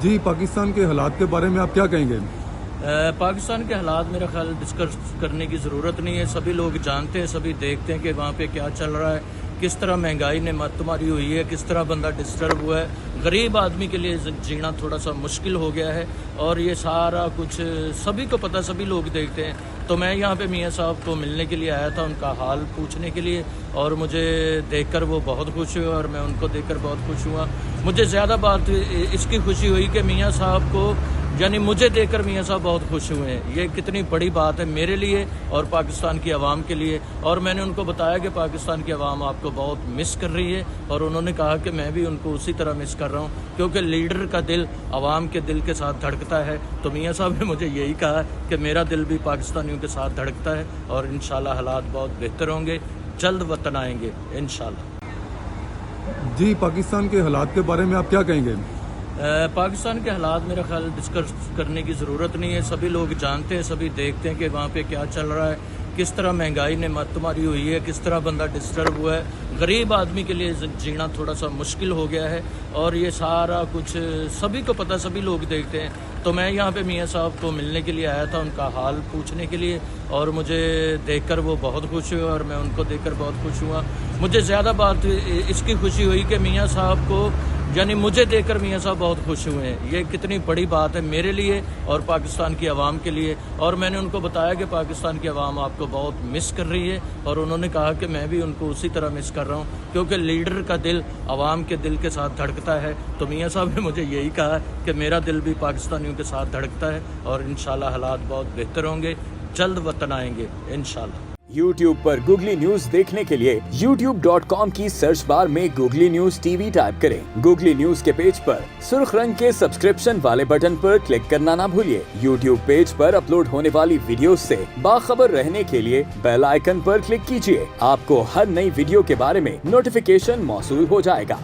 जी, पाकिस्तान के हालात के बारे में आप क्या कहेंगे? पाकिस्तान के हालात मेरा ख्याल डिस्कस करने की ज़रूरत नहीं है। सभी लोग जानते हैं, सभी देखते हैं कि वहाँ पे क्या चल रहा है, किस तरह महंगाई ने मत मारी हुई है, किस तरह बंदा डिस्टर्ब हुआ है। गरीब आदमी के लिए जीना थोड़ा सा मुश्किल हो गया है और ये सारा कुछ सभी को पता, सभी लोग देखते हैं। तो मैं यहाँ पे मियाँ साहब को मिलने के लिए आया था, उनका हाल पूछने के लिए, और मुझे देखकर वो बहुत खुश हुए और मैं उनको देखकर बहुत खुश हुआ। मुझे ज़्यादा बात इसकी खुशी हुई कि मियाँ साहब को, यानी मुझे देखकर मियाँ साहब बहुत खुश हुए हैं। ये कितनी बड़ी बात है मेरे लिए और पाकिस्तान की आवाम के लिए। और मैंने उनको बताया कि पाकिस्तान की आवाम आपको बहुत मिस कर रही है, और उन्होंने कहा कि मैं भी उनको उसी तरह मिस कर रहा हूँ, क्योंकि लीडर का दिल आवाम के दिल के साथ धड़कता है। तो मियाँ साहब ने मुझे यही कहा कि मेरा दिल भी पाकिस्तानियों के साथ धड़कता है और इंशाल्लाह हालात बहुत बेहतर होंगे, जल्द वतन आएंगे इंशाल्लाह। जी, पाकिस्तान के हालात के बारे में आप क्या कहेंगे? पाकिस्तान के हालात मेरा ख्याल डिस्कस करने की ज़रूरत नहीं है। सभी लोग जानते हैं, सभी देखते हैं कि वहाँ पे क्या चल रहा है, किस तरह महंगाई ने मत मारी हुई है, किस तरह बंदा डिस्टर्ब हुआ है। गरीब आदमी के लिए जीना थोड़ा सा मुश्किल हो गया है और ये सारा कुछ सभी को पता, सभी लोग देखते हैं। तो मैं यहाँ पे मियाँ साहब को मिलने के लिए आया था, उनका हाल पूछने के लिए, और मुझे देखकर वो बहुत खुश हुए और मैं उनको देखकर बहुत खुश हुआ। मुझे ज़्यादा बात इसकी खुशी हुई कि मियाँ साहब को, यानी मुझे देखकर मियाँ साहब बहुत खुश हुए हैं। ये कितनी बड़ी बात है मेरे लिए और पाकिस्तान की आवाम के लिए। और मैंने उनको बताया कि पाकिस्तान की आवाम आपको बहुत मिस कर रही है, और उन्होंने कहा कि मैं भी उनको उसी तरह मिस कर रहा हूँ, क्योंकि लीडर का दिल आवाम के दिल के साथ धड़कता है। तो मियाँ साहब ने मुझे यही कहा कि मेरा दिल भी पाकिस्तानियों के साथ धड़कता है और इंशाल्लाह हालात बहुत बेहतर होंगे, जल्द वतन आएंगे इंशाल्लाह। YouTube पर गूगली न्यूज देखने के लिए youtube.com की सर्च बार में गूगली न्यूज टीवी टाइप करें। गूगली न्यूज के पेज पर सुर्ख रंग के सब्सक्रिप्शन वाले बटन पर क्लिक करना ना भूलिए। YouTube पेज पर अपलोड होने वाली वीडियोस से बाखबर रहने के लिए बेल आइकन पर क्लिक कीजिए। आपको हर नई वीडियो के बारे में नोटिफिकेशन मौसूल हो जाएगा।